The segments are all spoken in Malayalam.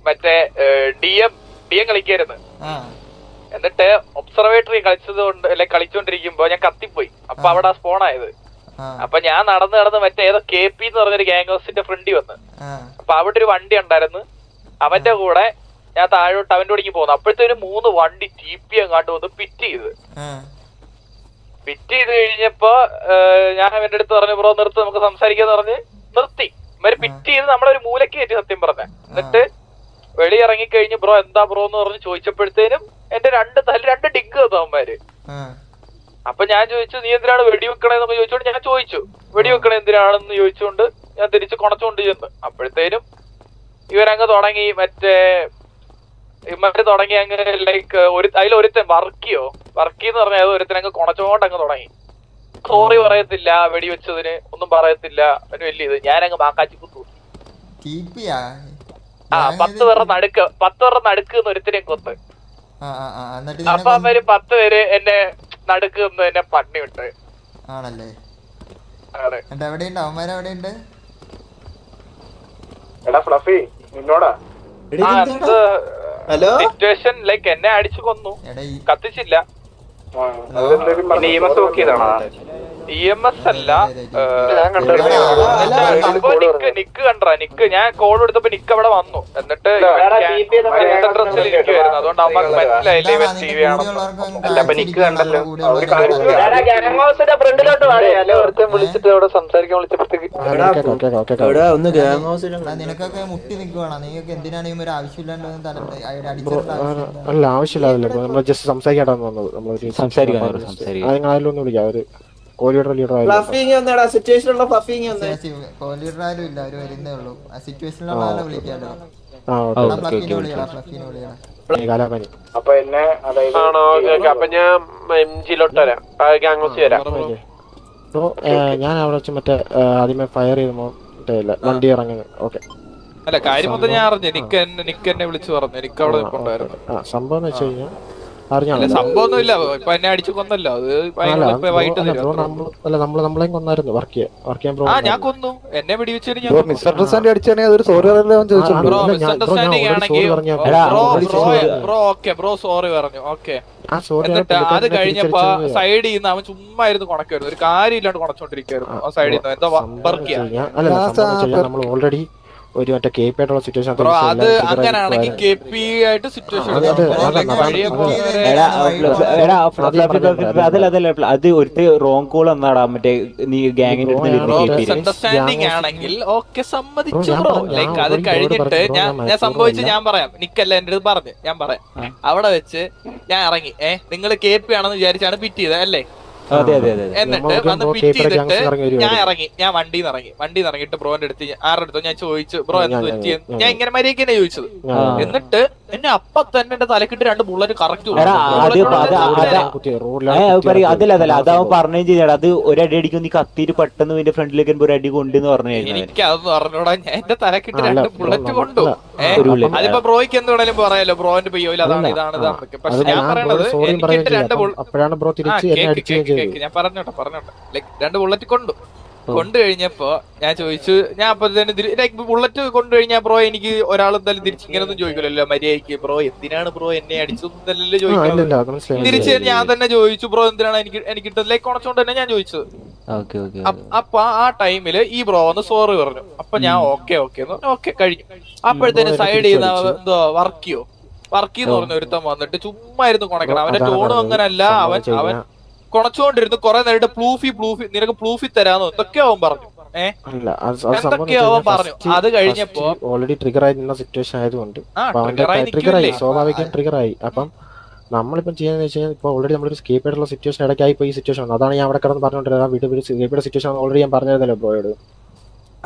മറ്റേ DM കളിക്കായിരുന്നു. എന്നിട്ട് ഒബ്സർവേറ്ററി കളിച്ചോണ്ടിരിക്കുമ്പോ ഞാൻ കത്തിപ്പോയി. അപ്പൊ അവിടെ സ്പോൺ ആയത്. അപ്പൊ ഞാൻ നടന്ന് മറ്റേ ഏതോ KP എന്ന് പറഞ്ഞൊരു ഗ്യാങ് ഹൗസിന്റെ ഫ്രണ്ടിൽ വന്ന്. അപ്പൊ അവിടെ ഒരു വണ്ടി ഉണ്ടായിരുന്നു. അവന്റെ കൂടെ ഞാൻ താഴോട്ട് അവന്റെ കൂടെ പോകുന്നു. അപ്പോഴത്തേനും 3 വണ്ടി TP അങ്ങാണ്ട് വന്ന് പിറ്റ് ചെയ്ത് കഴിഞ്ഞപ്പോ ഞാൻ അവന്റെ അടുത്ത് പറഞ്ഞു ബ്രോ നിർത്ത് നമുക്ക് സംസാരിക്കാന്ന് പറഞ്ഞ് നിർത്തി. ഇവര് പിറ്റ് ചെയ്ത് നമ്മളൊരു മൂലക്ക് കയറ്റി സത്യം പറഞ്ഞ. എന്നിട്ട് വെളിയിറങ്ങി കഴിഞ്ഞ് ബ്രോ എന്താ ബ്രോ എന്ന് പറഞ്ഞ് ചോദിച്ചപ്പോഴത്തേനും എന്റെ 2 ഡിഗ് തന്നു അവന്മാര്. അപ്പൊ ഞാൻ ചോദിച്ചു നീ എന്തിനാണ് വെടിവെക്കണേന്നൊക്കെ ചോദിച്ചോണ്ട് ഞാൻ ചോദിച്ചു വെടിവെക്കണേ എന്തിനാണെന്ന് ചോദിച്ചുകൊണ്ട് ഞാൻ തിരിച്ച് കൊണച്ചോണ്ട് ചെന്ന്. അപ്പോഴത്തേനും ഇവരങ്ങ് തുടങ്ങി ഇവര് തുടങ്ങി അങ്ങ് ലൈക്ക് അതിലൊരുത്തൻ വർക്കിന്ന് പറഞ്ഞാൽ ഒരുത്തനങ്ങ് കൊണച്ചോണ്ട് അങ്ങ് തുടങ്ങി. സോറി പറയത്തില്ല, വെടിവെച്ചതിന് ഒന്നും പറയത്തില്ല. അവന് വലിയ ഇത് ഞാനങ്ങ് മാക്കാച്ചി കുത്തു. 10 പേരുടെ നടുക്ക് ഒരുത്തിനെ കൊത്ത്. അപ്പൊ അവര് 10 പേര് എന്നെ നടുക്ക് നിന്ന് എന്നെ പണി വിട്ട്. ആണല്ലേ? സിറ്റുവേഷൻ ലൈക്ക് എന്നെ അടിച്ചു കൊന്നു, കത്തിച്ചില്ല. EMS അല്ല, നിക്ക് കണ്ടാ നിക്ക്. ഞാൻ കോൾ എടുത്തപ്പോ നിക്ക് അവിടെ വന്നു. എന്നിട്ട് ഡ്രസ്സിൽ ഇരിക്കുവായിരുന്നു. അതുകൊണ്ട് അവർക്ക് മനസ്സിലായില്ല ഇവൻ TV ആണെന്ന്. അല്ല അപ്പൊ നിക്ക് കണ്ടല്ലോ. ഫ്രണ്ടിലോട്ട് വിളിച്ചിട്ട് അവിടെ സംസാരിക്കാൻ വിളിച്ചപ്പോഴത്തേക്ക് നിനക്കൊക്കെ മുട്ടി നിക്കുവാണോ? നീയൊക്കെ എന്തിനാണ് ഇവർ ആവശ്യമില്ലാണ്ട് അല്ല ആവശ്യമില്ല, നമ്മൾ ജസ്റ്റ് സംസാരിക്കാട്ടാന്ന് വന്നത്. നമ്മൾ അതിലൊന്നും വിളിക്കാം. ഒരു കോഹ്ലിയുടെ ലീഡർ കോഹ്ലിയുടെ ആരും ഇല്ല, അവര് വരുന്നേ ഉള്ളൂ. ആ സിറ്റുവേഷനിലുള്ള ആളെ വിളിക്കാലോ. അപ്പൊ എന്നെ അപ്പൊ ഞാൻ MGയിലോട്ട് വരാം. ഞാൻ അവിടെ വെച്ച് മറ്റേ ആദ്യമേ ഫയർ ചെയ്തപ്പോ വണ്ടി ഇറങ്ങുന്നത്. ഓക്കെ അല്ല കാര്യം മൊത്തം ഞാൻ അറിഞ്ഞു. നിക്ക് എന്നെ വിളിച്ചു പറഞ്ഞു. എനിക്ക് അവിടെ സംഭവം എന്ന് വെച്ച് കഴിഞ്ഞാൽ സംഭവമൊന്നുമില്ല. ഇപ്പൊ എന്നെ അടിച്ചു കൊന്നല്ലോ. അത് വൈകിട്ട് നമ്മളെയും കൊന്നായിരുന്നു. വർക്ക് ചെയ്യാൻ ഞാൻ കൊന്നു. എന്നെ വെടിവെച്ചതിന് ബ്രോ സോറി പറഞ്ഞു. ഓക്കെ എന്നിട്ട് അത് കഴിഞ്ഞപ്പോ സൈഡിൽ നിന്ന് അവൻ ചുമ്മാ ഇരുന്ന് കൊണക്കായിരുന്നു. ഒരു കാര്യം ഇല്ലാണ്ട് കൊണച്ചോണ്ടിരിക്കായിരുന്നു ആ സൈഡിൽ നിന്ന്. എന്തോ വർക്ക് നമ്മൾ ഓൾറെഡി ഒരു മറ്റേ KP ആയിട്ടുള്ള സിറ്റുവേഷൻ. അത് അങ്ങനെയാണെങ്കിൽ KP ആയിട്ട് സിറ്റുവേഷൻ അത് ഒരു റോങ് കോൾ എന്നാടാ മറ്റേ നീ ഗ്യാങ്ങിന്റെ അണ്ടർസ്റ്റാൻഡിങ് ആണെങ്കിൽ ഓക്കെ സമ്മതിച്ചു ബ്രോ. ലൈക്ക് അത് കഴിഞ്ഞിട്ട് ഞാൻ സംഭവിച്ചു ഞാൻ പറയാം. നിക്കല്ല എന്റെ അടുത്ത് പറഞ്ഞു ഞാൻ പറയാം. അവിടെ വെച്ച് ഞാൻ ഇറങ്ങി. നിങ്ങൾ KP ആണെന്ന് വിചാരിച്ചാണ് പിറ്റ് ചെയ്തത് അല്ലേ? എന്നിട്ട് വന്ന് പിറ്റ് ചെയ്തിട്ട് ഞാൻ വണ്ടിന്ന് ഇറങ്ങിയിട്ട് ബ്രോന്റെ അടുത്ത് ആരുടെ അടുത്തോ ഞാൻ ചോദിച്ചു ബ്രോ എന്ത് പറ്റി. ഞാൻ ഇങ്ങനെ മര്യാദക്ക് തന്നെ ചോദിച്ചത്. എന്നിട്ട് എന്നെ അപ്പൊ തന്നെ എന്റെ തലക്കിട്ട് 2 ബുള്ളറ്റ് കറക്റ്റ്. അതല്ല അതാവും പറഞ്ഞു ചെയ്യണം. അത് ഒരടി അടിക്കും നീ കത്തിയിട്ട് പെട്ടെന്ന് നിന്റെ ഫ്രണ്ടിലേക്ക് ഒരു അടി കൊണ്ടെന്ന് പറഞ്ഞു. എനിക്ക് അതൊന്നും പറഞ്ഞൂടാ. ഞാൻ എന്റെ തലക്കിട്ട് 2 ബുള്ളറ്റ് കൊണ്ടു. അതിപ്പോ ബ്രോയ്ക്ക് എന്ത് വേണേലും പറയാലോ. ബ്രോന്റെ പെയ്യോല അതാണ് ഇതാണ്. പക്ഷെ ഞാൻ പറയണത് എനിക്കിട്ട് 2 ഞാൻ പറഞ്ഞോട്ടെ ലൈക്ക് 2 ബുള്ളറ്റ് കൊണ്ടു കഴിഞ്ഞപ്പോ ഞാൻ ചോദിച്ചു. ഞാൻ അപ്പൊ തന്നെ ബുള്ളറ്റ് കൊണ്ടു കഴിഞ്ഞാൽ ബ്രോ എനിക്ക് ഒരാൾ എന്തായാലും തിരിച്ച് ഇങ്ങനൊന്നും ചോദിക്കില്ലല്ലോ മര്യാദയ്ക്ക്. ബ്രോ എന്തിനാണ് ബ്രോ എന്നെ അടിച്ചതല്ലേ ചോദിക്കുന്നത്. തിരിച്ച് ഞാൻ തന്നെ ചോദിച്ചു ബ്രോ എന്തിനാണ് എനിക്കിട്ട് ലൈക്ക് ഉണച്ചോണ്ട് തന്നെ ഞാൻ ചോദിച്ചത്. അപ്പൊ ആ ടൈമില് ഈ ബ്രോ വന്ന് സോറി പറഞ്ഞു. അപ്പൊ ഞാൻ ഓക്കെ കഴിഞ്ഞു. അപ്പോഴത്തേന് സൈഡ് ചെയ്യുന്ന എന്തോ വർക്കിന്ന് പറഞ്ഞ ഒരുത്തൻ വന്നിട്ട് ചുമ്മാ ഇരുന്ന് കൊണക്കണം. അവന്റെ ടോണും അങ്ങനല്ല. അവൻ കൊണച്ചോണ്ടിരുന്നു കുറെ നേരിട്ട് പ്ലൂഫി നിനക്ക് പ്ലൂഫി തരാന്നോ എന്തൊക്കെയോ അവൻ പറഞ്ഞു. എന്തൊക്കെയോ അവൻ പറഞ്ഞു. അത് കഴിഞ്ഞപ്പോ ഓൾറെഡി ട്രിഗർ ആയി നിന്ന സിറ്റുവേഷൻ ആയതുകൊണ്ട് സ്വാഭാവികം ട്രിഗർ ആയി. അപ്പം നമ്മളിപ്പം ചെയ്യാന്ന് വെച്ച് കഴിഞ്ഞാൽ ഇപ്പൊ ഓൾറെഡി നമ്മളൊരു സ്കേപ്പ് ആയിട്ടുള്ള സിറ്റുവേഷൻ ഇടയ്ക്കായി പോയി സിറ്റുവേഷൻ വന്നു. അതാണ് ഞാൻ അവിടെ കിടന്ന് പറഞ്ഞുകൊണ്ടിരുന്നത്. വീട് സിറ്റുവേഷൻ ഓൾറെഡി ഞാൻ പറഞ്ഞതല്ലോ ബ്രോയോട്.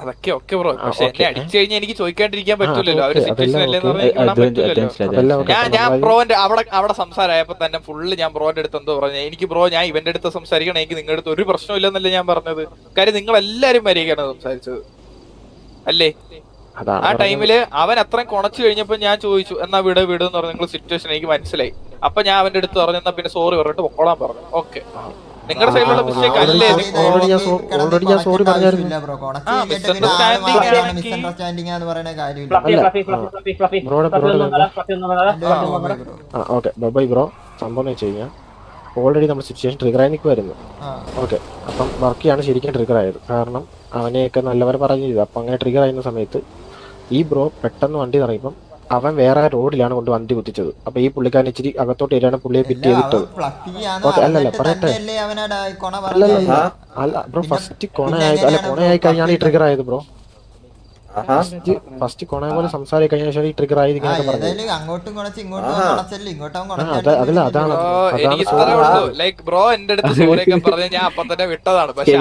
അതൊക്കെ ഓക്കെ ബ്രോ. പക്ഷെ എന്നെ അടിച്ചു കഴിഞ്ഞാൽ എനിക്ക് ചോദിക്കാണ്ടിരിക്കാൻ പറ്റൂലല്ലോ. അവര് സിറ്റുവേഷൻ അല്ലേന്ന് പറ്റൂലല്ലോ. ഞാൻ ബ്രോന്റെ അവിടെ സംസാരമായപ്പോ തന്നെ ഫുള്ള് ഞാൻ ബ്രോന്റെ അടുത്ത് എന്തോ പറഞ്ഞു. എനിക്ക് ബ്രോ ഞാൻ ഇവന്റെ അടുത്ത് സംസാരിക്കണം. എനിക്ക് നിങ്ങളുടെ അടുത്ത് ഒരു പ്രശ്നമില്ലെന്നല്ലേ ഞാൻ പറഞ്ഞത്. കാര്യം നിങ്ങൾ എല്ലാരും മര്യാദക്കാണ് സംസാരിച്ചത് അല്ലേ? ആ ടൈമില് അവൻ അത്രയും കൊണച്ചു കഴിഞ്ഞപ്പോ ഞാൻ ചോദിച്ചു എന്നാ വിട് എന്ന് പറഞ്ഞു. നിങ്ങൾ സിറ്റുവേഷൻ എനിക്ക് മനസ്സിലായി. അപ്പൊ ഞാൻ അവന്റെ അടുത്ത് പറഞ്ഞു എന്നാ പിന്നെ സോറി പറഞ്ഞിട്ട് പൊക്കോളാൻ പറഞ്ഞു. ഓക്കെ നിങ്ങളുടെ സൈഡിലുള്ള മിസ്റ്റേക്ക് അല്ലേ ഓൾറെഡി ഞാൻ സോറി പറഞ്ഞായിരുന്നു. മിസ്അണ്ടർസ്റ്റാൻഡിംഗ് എന്ന് പറയുന്ന കാര്യമില്ല. Okay bye bro. സംഭവം എന്ന് വെച്ച് കഴിഞ്ഞാൽ ഓൾറെഡി നമ്മൾ സിറ്റുവേഷൻ ട്രിഗറായി നിൽക്കുമായിരുന്നു. ഓക്കെ, അപ്പം വർക്കിയാണ് ശരിക്കും ട്രിഗർ ആയത്. കാരണം അവനെയൊക്കെ നല്ലവരെ പറഞ്ഞു ചെയ്തു. അപ്പം അങ്ങനെ ട്രിഗർ ആയിരുന്ന സമയത്ത് ഈ ബ്രോ പെട്ടെന്ന് വണ്ടി നിറയുമ്പം അവൻ വേറെ റോഡിലാണ് കൊണ്ട് വണ്ടി കുത്തിച്ചത്. അപ്പൊ ഈ പുള്ളിക്കാരൻ ഇച്ചിരി അകത്തോട്ട് ഇരാണ് പുള്ളിയെ പിറ്റ് ചെയ്തിട്ടത്. ഓക്കെ, അല്ലല്ല പറയട്ടെ, അല്ല ബ്രോ ഫസ്റ്റ് കൊണയായി കഴിഞ്ഞാണ് ഈ ട്രിഗർ ആയത് ബ്രോ. ഫസ്റ്റ് കൊണയെ പോലെ സംസാരിച്ച് കഴിഞ്ഞ ശേഷം ഈ ട്രിഗർ ആയത് ഇങ്ങനെ പറഞ്ഞത്. അതല്ല, അതാണ് ലൈക്ക് ബ്രോ എന്റെ അടുത്ത് സോറിയൊക്കെ പറഞ്ഞ ഞാൻ അപ്പൊ തന്നെ വിട്ടതാണ്. പക്ഷെ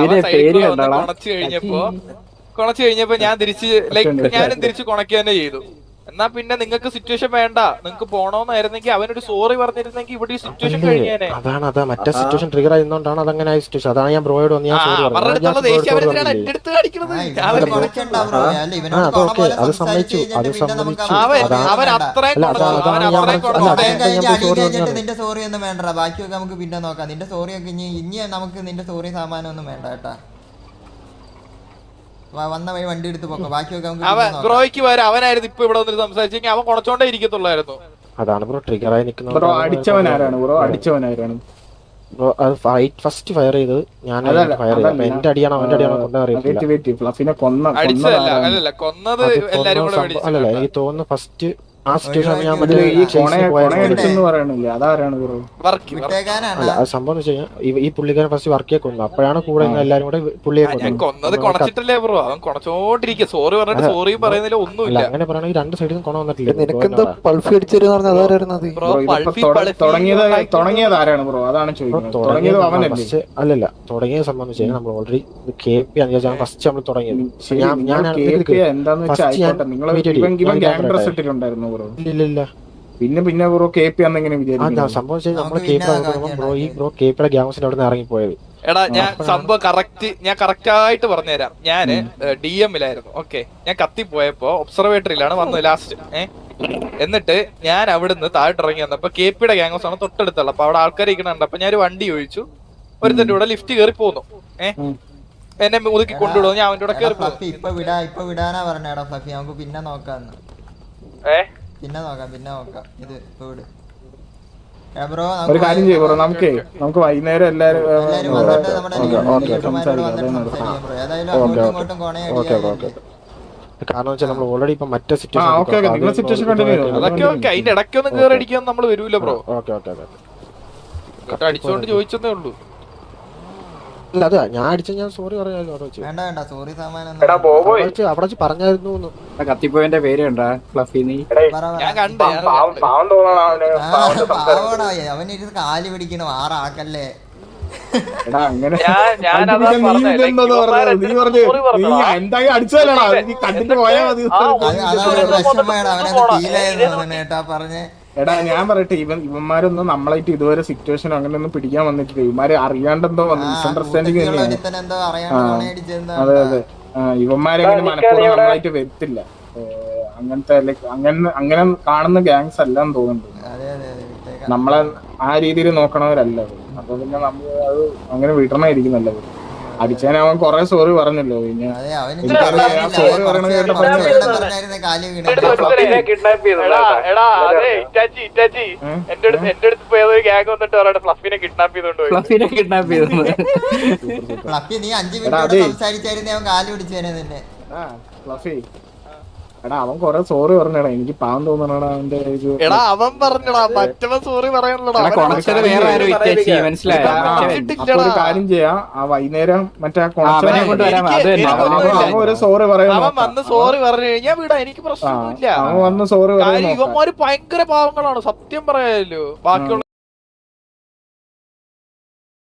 കൊണച്ചു കഴിഞ്ഞപ്പോ ഞാൻ തിരിച്ച് ലൈക്ക് ഞാനും തിരിച്ച് കൊണക്കുക തന്നെ ചെയ്തു. എന്നാ പിന്നെ നിങ്ങൾക്ക് സിറ്റുവേഷൻ വേണ്ട, നിങ്ങൾക്ക് പോണോന്നായിരുന്നെങ്കിൽ അവനൊരു സോറി പറഞ്ഞിരുന്നെങ്കിൽ ഇവിടെ ഈ സിറ്റുവേഷൻ കഴിഞ്ഞേനെ. അതാ മറ്റേ സിറ്റുവേഷൻ ട്രിഗർ ആയതുകൊണ്ടാണ് അതങ്ങനെ ആയ സിറ്റുവേഷൻ. അതാണ് ഞാൻ ബ്രോയോട് വന്ന് ഞാൻ സോറി പറഞ്ഞത്. എന്റെ അടുത്ത് കാണിക്കുന്നത് അത് സമ്മതിച്ചു. അവൻ അത്രയും നിന്റെ സോറി ഒന്നും വേണ്ട, ബാക്കിയൊക്കെ നമുക്ക് പിന്നെ നോക്കാം. നിന്റെ സോറി ഒക്കെ ഇനി നമുക്ക് നിന്റെ സോറി സാമാനം ഒന്നും വേണ്ട കേട്ടാ. വന്ന വഴി വണ്ടി എടുത്ത് പോക്കോ, ബാക്കിയൊക്കെ ബ്രോയ്ക്ക് വരെ അവനായിരുന്നു ഇപ്പൊ ഇവിടെ വന്നിട്ട് സംസാരിച്ചെങ്കിൽ അവൻ കുറച്ചോണ്ടേ ഇരിക്കത്തുള്ളായിരുന്നു. അതാണ് ബ്രോ ട്രിഗറായി നിൽക്കുന്നത്. ബ്രോ അടിച്ചവനാരാണ്? ബ്രോ അത് ഫസ്റ്റ് ഫയർ ചെയ്തത് ഞാൻ ഫയർ ചെയ്തു. എന്റെ അടിയാണോ അവന്റെ അടിയാണോ കൊണ്ടത് അറിയില്ല. അല്ലല്ല കൊന്നത് എല്ലാരും കൂടെ അല്ലല്ല, എനിക്ക് തോന്നുന്നു ഫസ്റ്റ് ആ സിറ്റുവേഷൻ ഞാൻ അല്ല, അത് സംഭവം എന്ന് വെച്ച് കഴിഞ്ഞാൽ ഈ പുള്ളിക്കാരൻ ഫസ്റ്റ് വർക്കിയെ കൊന്നു. അപ്പോഴാണ് കൂടെ എല്ലാരും കൂടെ പുള്ളിയെ കൊന്നത്. കൊണച്ചിട്ടല്ലേ ബ്രോ, അവൻ കൊണച്ചോണ്ടിരിക്കുക. സോറി പറഞ്ഞിട്ട് സോറി പറയുന്നില്ല, ഒന്നുമില്ല. അങ്ങനെ പറയുകയാണെങ്കിൽ രണ്ട് സൈഡിൽ കൊണ വന്നിട്ടില്ല. അല്ലല്ല, തുടങ്ങിയ സംഭവം വെച്ച് കഴിഞ്ഞാൽ നമ്മൾ ഓൾറെഡി KP ആണ് ഫസ്റ്റ് നമ്മൾ തുടങ്ങിയത്. ഇല്ല പിന്നെ ബ്രോ KP ആണെന്നെങ്ങനെ വിചാരിച്ചു? സംഭവം നമ്മൾ ബ്രോ KPയുടെ ഗ്യാങ്സിന്റെ അവിടെ നിന്ന് ഇറങ്ങിപ്പോയത്. എടാ ഞാൻ സംഭവം കറക്റ്റ് ആയിട്ട് പറഞ്ഞുതരാം. ഞാന് DM-ലായിരുന്നു. ഓക്കെ, ഞാൻ കത്തിപ്പോയപ്പോ ഒബ്സർവേറ്ററിയിലാണ് വന്നത് ലാസ്റ്റ്. എന്നിട്ട് ഞാൻ അവിടുന്ന് താഴോട്ടിറങ്ങി വന്നപ്പോ KPയുടെ ഗ്യാങ്സ് ആണ് തൊട്ടടുത്തുള്ള. അപ്പൊ അവിടെ ആൾക്കാരെ ഇരിക്കണുണ്ട്. അപ്പൊ ഞാൻ ഒരു വണ്ടി ചോദിച്ചു. ഒരുത്തന്റെ കൂടെ ലിഫ്റ്റ് കയറി പോന്നു. എന്നെ മുതുക്കി കൊണ്ടുവിടുന്നു. ഞാൻ അവന്റെ കൂടെ കയറി പോകും. ഇപ്പൊ വിടാനാ പറഞ്ഞേടാ ഫ്ലഫി, നമുക്ക് പിന്നെ നോക്കാന്ന്. പിന്നെ നോക്കാം ഇത് ഇപ്പൊ വിട് ബ്രോ. ഒരു കാര്യം ചെയ്യും ബ്രോ, നമുക്ക് വൈകുന്നേരം എല്ലാരും കാരണം വെച്ചാൽ നമ്മൾ ഓൾറെഡി ഇപ്പൊ മറ്റേ സിറ്റുവേഷൻ അതൊക്കെ ഓക്കെ. അതിന്റെ ഇടയ്ക്കൊന്നും കയറി അടിക്കാൻ നമ്മൾ വരൂല ബ്രോ. അടിച്ചോണ്ട് ചോദിച്ചതേ ഉള്ളൂ. അല്ല അതാ ഞാൻ അടിച്ച ഞാൻ സോറി പറയാമല്ലോ. വേണ്ട സോറി സാമാനം അവിടെ പറഞ്ഞായിരുന്നു. കത്തിപ്പോയന്റെ പേര് കണ്ടാ ഫ്ലഫി? ഞാൻ കണ്ടു. അവനിരുന്ന് കാല് പിടിക്കണം, ആറാക്കല്ലേ. എടാ ഞാൻ പറയട്ടെ, ഇവന്മാരൊന്നും നമ്മളായിട്ട് ഇതുവരെ സിറ്റുവേഷൻ അങ്ങനെയൊന്നും പിടിക്കാൻ വന്നിട്ടില്ല. ഇവന്മാര് അറിയാണ്ടെന്തോ മിസ്അണ്ടർസ്റ്റാൻഡിങ് തന്നെയാണ്. അതെ ഇവന്മാരെങ്ങനെ മനഃപൂർവ്വം നമ്മളായിട്ട് വരത്തില്ല. അങ്ങനത്തെ അങ്ങനെ കാണുന്ന ഗ്യാങ്സ് അല്ലാന്ന് തോന്നുന്നുണ്ട്. നമ്മളെ ആ രീതിയിൽ നോക്കണവരല്ല. അപ്പൊ പിന്നെ നമ്മൾ അത് അങ്ങനെ വിടണമായിരിക്കും നല്ലത്. അടിച്ചതിന് അവൻ കൊറേ സോറി പറഞ്ഞല്ലോ. പിന്നെ സോറി പറയണ കേട്ടപ്പോ നീ 5 മിനിറ്റ് സംസാരിച്ചായിരുന്നു അവൻ കാല് പിടിച്ചേനെ നിന്നെ. ഫ്ലഫി എടാ അവൻ കൊറേ സോറി പറഞ്ഞടാ, എനിക്ക് പാവം തോന്നണടാ അവന്റെ. എടാ അവൻ പറഞ്ഞടാ, മറ്റവൻ സോറി പറയണടാ. ഒരു കാര്യം ചെയ്യാം, ആ വൈകുന്നേരം മറ്റേ ഒരു സോറി പറയാം. അവൻ വന്ന് സോറി പറഞ്ഞു കഴിഞ്ഞാൽ വിടാ, എനിക്ക് പ്രശ്നമൊന്നുമില്ല. അവൻ വന്ന് സോറി പറയാൻ ഇവന്മാര് ഭയങ്കര പാവങ്ങളാണ് സത്യം പറയാലോ. ബാക്കിയുള്ള